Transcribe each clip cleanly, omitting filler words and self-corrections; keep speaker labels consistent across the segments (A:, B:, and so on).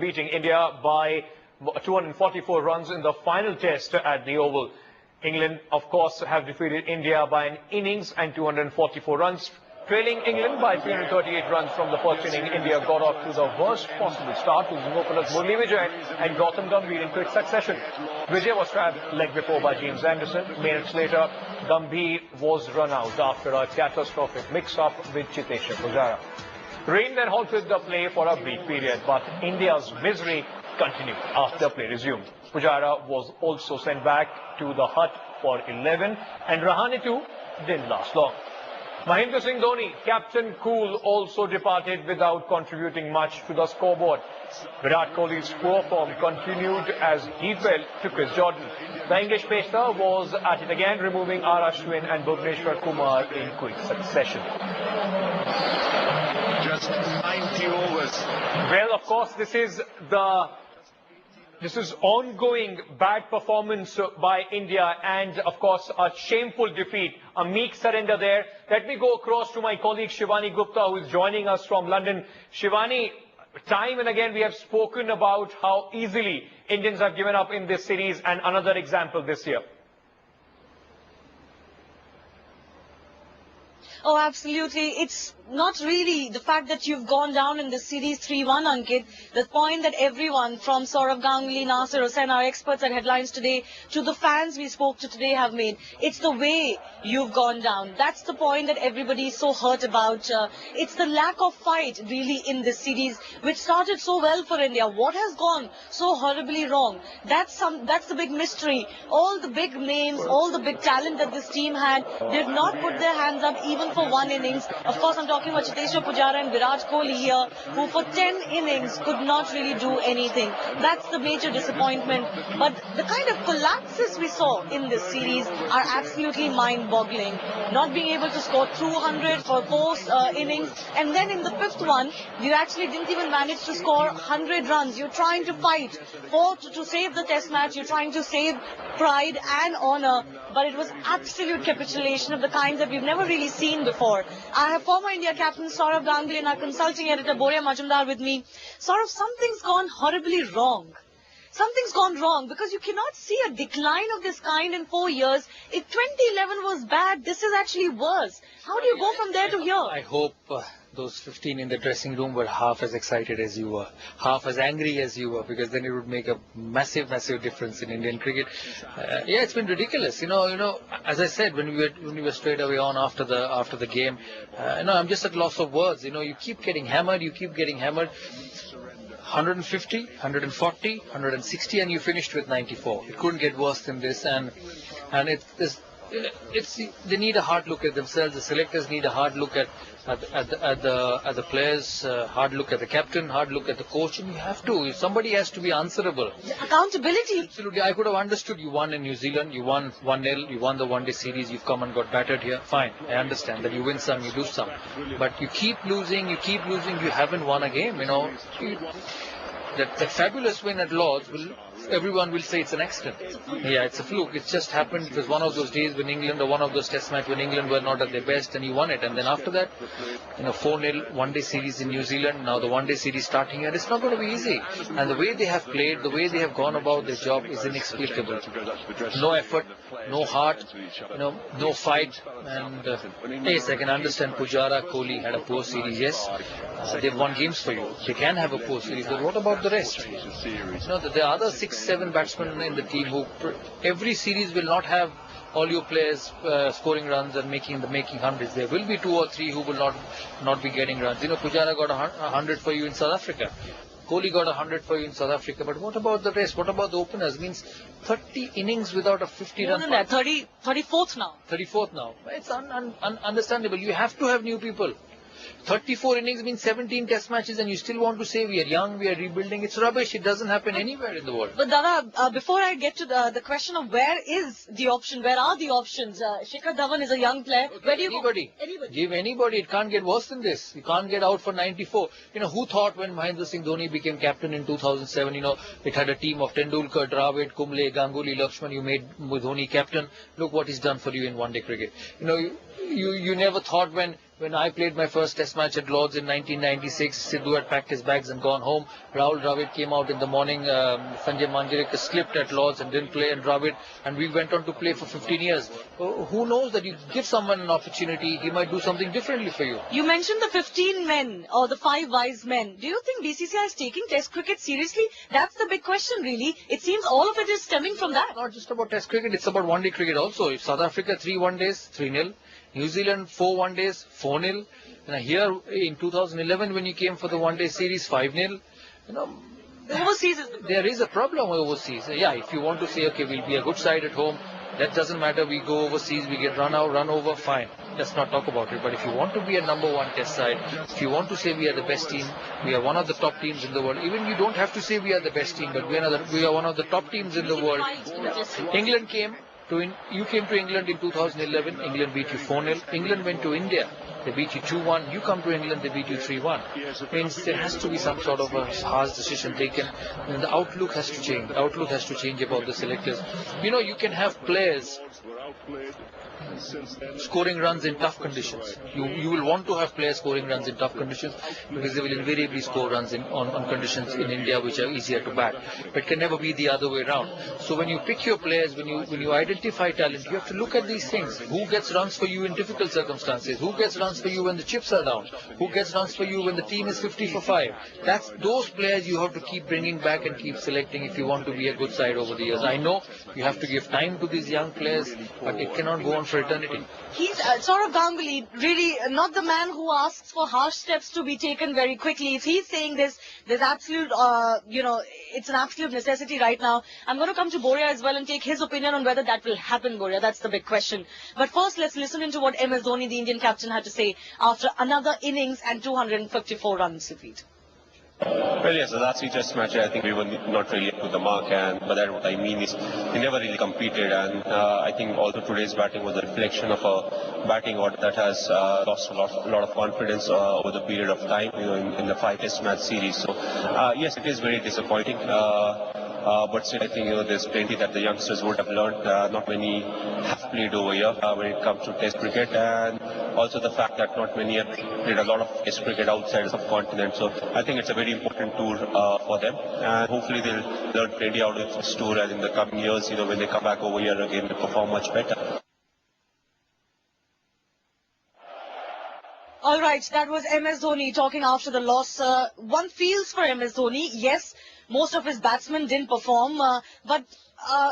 A: beating India by 244 runs in the final test at the Oval. England, of course, have defeated India by an innings and 244 runs. Trailing England by 338 runs from the first inning, India got off to the worst possible start, losing openers Murli Vijay and Gautam Gambhir in quick succession. Vijay was trapped leg before by James Anderson. Minutes later, Gambhir was run out after a catastrophic mix-up with Cheteshwar Pujara. Rain then halted the play for a brief period, but India's misery continued after play resumed. Pujara was also sent back to the hut for 11, and Rahane too didn't last long. Mahendra Singh Dhoni, captain cool, also departed without contributing much to the scoreboard. Virat Kohli's poor form continued as he fell to Chris Jordan. The English pacer was at it again, removing R. Ashwin and Bhuvneshwar Kumar in quick succession.
B: Just 90 overs.
A: Well, of course, this is ongoing bad performance by India and, of course, a shameful defeat, a meek surrender there. Let me go across to my colleague Shivani Gupta, who is joining us from London. Shivani, time and again we have spoken about how easily Indians have given up in this series, and another example this year.
C: Oh, absolutely. It's not really the fact that you've gone down in the series 3-1, Ankit. The point that everyone from Saurav Ganguly, Nasir Hussain, our experts at Headlines Today, to the fans we spoke to today have made. It's the way you've gone down. That's the point that everybody is so hurt about. It's the lack of fight really in this series, which started so well for India. What has gone so horribly wrong? That's the big mystery. All the big names, all the big talent that this team had, they've not put their hands up even for one innings. Of course, I'm talking about Cheteshwar Pujara and Virat Kohli here, who for 10 innings could not really do anything. That's the major disappointment. But the kind of collapses we saw in this series are absolutely mind-boggling. Not being able to score 200 for 4 innings, and then in the 5th one, you actually didn't even manage to score 100 runs. You're trying to fight to save the test match. You're trying to save pride and honor. But it was absolute capitulation of the kind that we've never really seen before. I have former India captain Saurav Ganguly and our consulting editor Boria Majumdar with me. Saurav, something's gone horribly wrong. Something's gone wrong because you cannot see a decline of this kind in 4 years. If 2011 was bad, this is actually worse. How do you go from there to here?
D: I hope those 15 in the dressing room were half as excited as you were, half as angry as you were, because then it would make a massive difference in Indian cricket. Yeah, it's been ridiculous. You know, as I said when we were straight away on after the game, I'm just at loss of words. You keep getting hammered, 150, 140, 160, and you finished with 94. It couldn't get worse than this, and they need a hard look at themselves. The selectors need a hard look at the players, hard look at the captain, hard look at the coach, and you have to. Somebody has to be answerable.
C: Accountability.
D: Absolutely. I could have understood you won in New Zealand, you won 1-0, you won the one-day series, you've come and got battered here. Fine, I understand that you win some, you lose some. But you keep losing, you haven't won a game, That fabulous win at Lord's, everyone will say it's an accident. Yeah, it's a fluke. It's just happened. It was one of those days when England, or one of those test matches when England were not at their best, and you won it. And then after that, 4-0 one-day series in New Zealand. Now the one-day series starting here. It's not going to be easy. And the way they have played, the way they have gone about their job is inexplicable. No effort, no heart, no fight. And yes, I can understand Pujara, Kohli had a poor series. Yes, they've won games for you. They can have a poor series. But what about the rest? There are other 6-7 batsmen in the team who every series will not have all your players scoring runs and making hundreds. There will be 2 or 3 who will not be getting runs. Pujara got 100 for you in South Africa. Kohli got 100 for you in South Africa. But what about the rest? What about the openers? Means 30 innings without a 50-run.
C: More than that, 34th now.
D: 34th now. It's understandable. You have to have new people. 34 innings means 17 test matches, and you still want to say we are young, we are rebuilding. It's rubbish. It doesn't happen anywhere in the world.
C: But Dada, before I get to the question of where is the option, where are the options? Shikhar Dhawan is a young player. Where do you
D: anybody. Give anybody. It can't get worse than this. You can't get out for 94. Who thought when Mahendra Singh Dhoni became captain in 2007, it had a team of Tendulkar, Dravid, Kumble, Ganguly, Lakshman. You made Dhoni captain. Look what he's done for you in one-day cricket. You never thought when When I played my first test match at Lord's in 1996, Sidhu had packed his bags and gone home. Rahul Dravid came out in the morning. Sanjay Manjrekar slipped at Lord's and didn't play, and Dravid, and we went on to play for 15 years. Who knows that you give someone an opportunity, he might do something differently for you.
C: You mentioned the 15 men or the 5 wise men. Do you think BCCI is taking Test cricket seriously? That's the big question, really. It seems all of it is stemming from that.
D: Not just about Test cricket, it's about one-day cricket also. If South Africa 3 one-days, 3-0. New Zealand 4 one-days, 4-0. Here in 2011, when you came for the one-day series, 5-0.
C: Overseas
D: There is a problem overseas. Yeah, if you want to say, okay, we'll be a good side at home, that doesn't matter. We go overseas, we get run out, run over, fine. Let's not talk about it. But if you want to be a #1 Test side, if you want to say we are the best team, we are one of the top teams in the world. Even you don't have to say we are the best team, but we are one of the top teams in the world. England came. You came to England in 2011, England beat you 4-0. England went to India, they beat you 2-1. You come to England, they beat you 3-1. Means there has to be some sort of a harsh decision taken. And the outlook has to change. The outlook has to change about the selectors. You can have players scoring runs in tough conditions. You will want to have players scoring runs in tough conditions because they will invariably score runs on conditions in India which are easier to bat. But it can never be the other way around. So when you pick your players, when you identify talent, you have to look at these things. Who gets runs for you in difficult circumstances? Who gets runs for you when the chips are down? Who gets runs for you when the team is 50 for 5? That's those players you have to keep bringing back and keep selecting if you want to be a good side over the years. I know you have to give time to these young players, but it cannot go on for eternity.
C: He's Saurav Ganguly, really not the man who asks for harsh steps to be taken very quickly. If he's saying this, there's absolute, it's an absolute necessity right now. I'm going to come to Boria as well and take his opinion on whether that will happen, Boria. That's the big question. But first, let's listen into what MS Dhoni, the Indian captain, had to say after another innings and 254 runs defeat.
B: Well, yes, the last Test match, I think we were not really up to the mark, and by that what I mean is we never really competed, and I think also today's batting was a reflection of a batting order that has lost a lot of confidence over the period of time, in the 5 Test match series. So yes, it is very disappointing. But still, I think there's plenty that the youngsters would have learned. Not many have played over here when it comes to Test cricket, and also the fact that not many have played a lot of Test cricket outside the subcontinent. So I think it's a very important tour for them, and hopefully they'll learn plenty out of this tour, and in the coming years, when they come back over here again, they perform much better.
C: All right, that was MS Dhoni talking after the loss. One feels for MS Dhoni. Yes, most of his batsmen didn't perform, but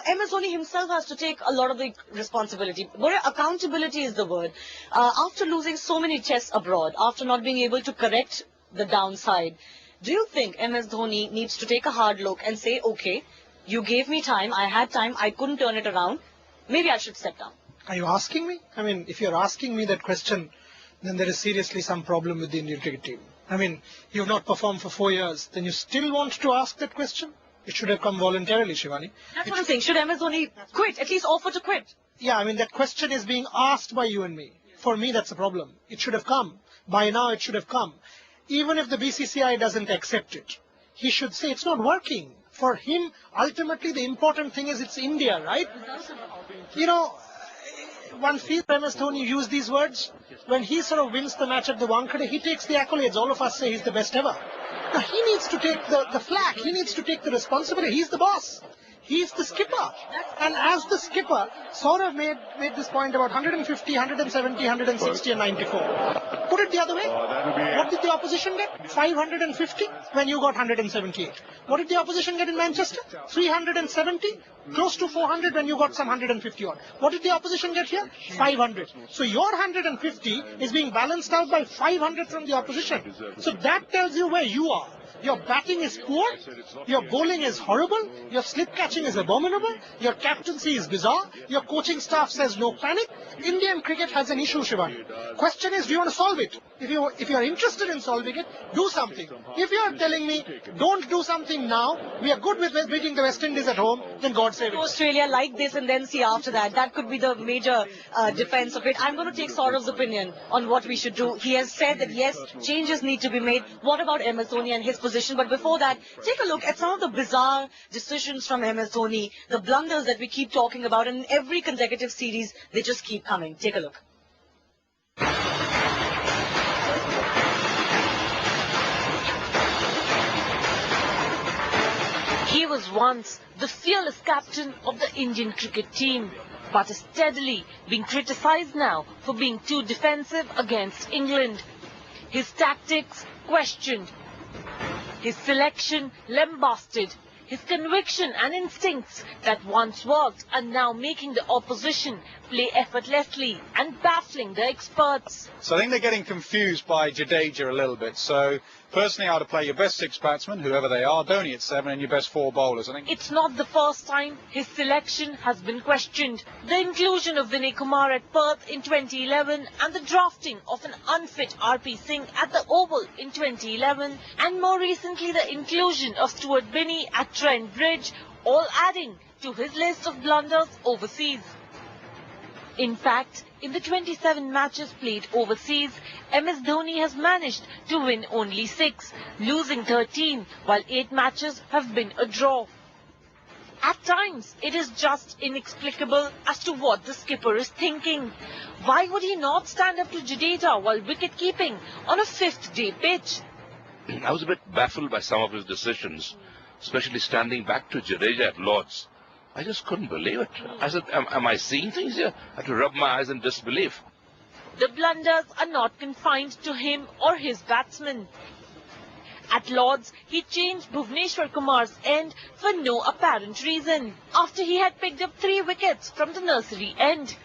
C: MS Dhoni himself has to take a lot of the responsibility. Accountability is the word. After losing so many tests abroad, after not being able to correct the downside, do you think MS Dhoni needs to take a hard look and say, okay, you gave me time, I had time, I couldn't turn it around, maybe I should step down?
E: Are you asking me? I mean, if you're asking me that question, then there is seriously some problem with the Indian cricket team. I mean, you've not performed for 4 years, then you still want to ask that question? It should have come voluntarily, Shivani.
C: That's what I'm saying. Should MS Dhoni quit, at least offer to quit?
E: Yeah, I mean, that question is being asked by you and me. For me, that's a problem. It should have come. By now, it should have come. Even if the BCCI doesn't accept it, he should say it's not working. For him, ultimately, the important thing is it's India, right? One feels MS Dhoni use these words. When he sort of wins the match at the Wankhede, he takes the accolades. All of us say he's the best ever. Now, he needs to take the flak. He needs to take the responsibility. He's the boss. He's the skipper. And as the skipper, Saurav made this point about 150, 170, 160 and 94. Put it the other way. What did the opposition get? 550 when you got 178. What did the opposition get in Manchester? 370. Close to 400 when you got some 150 odd. What did the opposition get here? 500. So your 150 is being balanced out by 500 from the opposition. So that tells you where you are. Your batting is poor, your bowling is horrible, your slip catching is abominable, your captaincy is bizarre, your coaching staff says no panic. Indian cricket has an issue, Shivani. Question is, do you want to solve it? If you are interested in solving it, do something. If you are telling me, don't do something now, we are good with beating the West Indies at home, then God save it.
C: Australia like this and then see after that. That could be the major defense of it. I'm going to take Saurav's opinion on what we should do. He has said that yes, changes need to be made. What about MS Dhoni and his position? But before that, take a look at some of the bizarre decisions from MS Dhoni, the blunders that we keep talking about, and in every consecutive series, they just keep coming. Take a look.
F: was once the fearless captain of the Indian cricket team, but is steadily being criticized now for being too defensive against England. His tactics questioned, his selection lambasted, his conviction and instincts that once worked are now making the opposition play effortlessly and baffling the experts.
G: So I think they're getting confused by Jadeja a little bit. So personally, I would play your best 6 batsmen, whoever they are, Dhoni at 7, and your best 4 bowlers. I think
F: It's not the first time his selection has been questioned. The inclusion of Vinay Kumar at Perth in 2011 and the drafting of an unfit RP Singh at the Oval in 2011 and more recently the inclusion of Stuart Binney at Trent Bridge, all adding to his list of blunders overseas. In fact, in the 27 matches played overseas, MS Dhoni has managed to win only 6, losing 13, while 8 matches have been a draw. At times, it is just inexplicable as to what the skipper is thinking. Why would he not stand up to Jadeja while wicket-keeping on a 5th-day pitch?
H: I was a bit baffled by some of his decisions, especially standing back to Jadeja at Lord's. I just couldn't believe it. I said, am I seeing things here? I had to rub my eyes in disbelief.
F: The blunders are not confined to him or his batsmen. At Lord's, he changed Bhuvneshwar Kumar's end for no apparent reason, after he had picked up 3 wickets from the nursery end.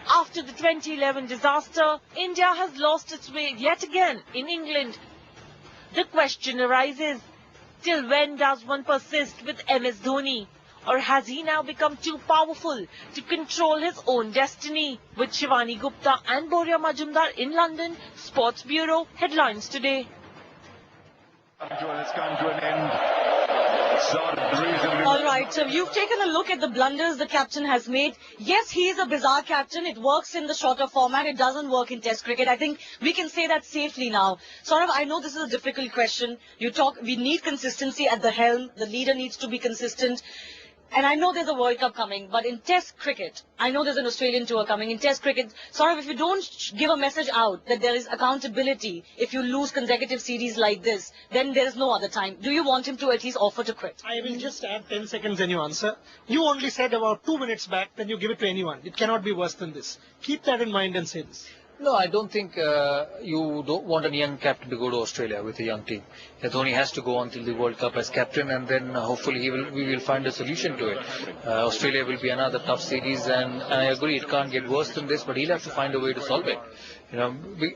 F: After the 2011 disaster, India has lost its way yet again in England. The question arises, till when does one persist with MS Dhoni? Or has he now become too powerful to control his own destiny? With Shivani Gupta and Boria Majumdar in London, Sports Bureau, Headlines Today.
I: It's come to an end.
C: All right, so you've taken a look at the blunders the captain has made. Yes, he is a bizarre captain. It works in the shorter format. It doesn't work in Test cricket. I think we can say that safely now. Saurav, I know this is a difficult question. We need consistency at the helm. The leader needs to be consistent. And I know there's a World Cup coming, but in Test cricket, I know there's an Australian tour coming. In Test cricket, Saurav, if you don't give a message out that there is accountability, if you lose consecutive series like this, then there is no other time. Do you want him to at least offer to quit?
E: I will just add 10 seconds and you answer. You only said about 2 minutes back, then you give it to anyone. It cannot be worse than this. Keep that in mind and say this.
D: No, I don't think you don't want a young captain to go to Australia with a young team. Dhoni has to go until the World Cup as captain, and then hopefully we will find a solution to it. Australia will be another tough series, and I agree it can't get worse than this, but he'll have to find a way to solve it. You know,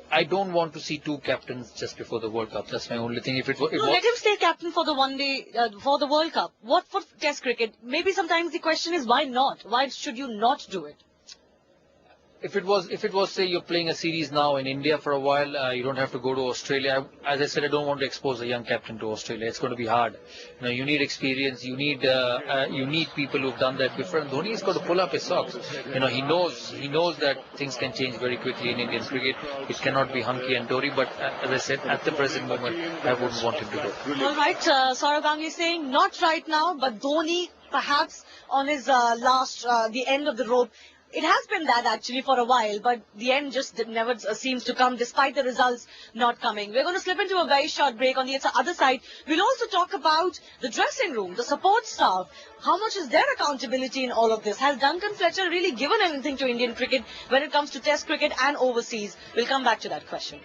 D: I don't want to see 2 captains just before the World Cup. That's my only thing.
C: Let him stay captain for the for the World Cup. What for Test cricket? Maybe sometimes the question is why not? Why should you not do it?
D: If it was, say, you're playing a series now in India for a while, you don't have to go to Australia. As I said, I don't want to expose a young captain to Australia. It's going to be hard. You know, you need experience. You need people who've done that before. And Dhoni's got to pull up his socks. You know, he knows that things can change very quickly in Indian cricket. It cannot be hunky and dory. But as I said, at the present moment, I wouldn't want him to go.
C: All right, Saurav Ganguly saying not right now, but Dhoni perhaps on his the end of the rope. It has been that actually for a while, but the end just never seems to come despite the results not coming. We're going to slip into a very short break. On the other side, we'll also talk about the dressing room, the support staff. How much is their accountability in all of this? Has Duncan Fletcher really given anything to Indian cricket when it comes to Test cricket and overseas? We'll come back to that question.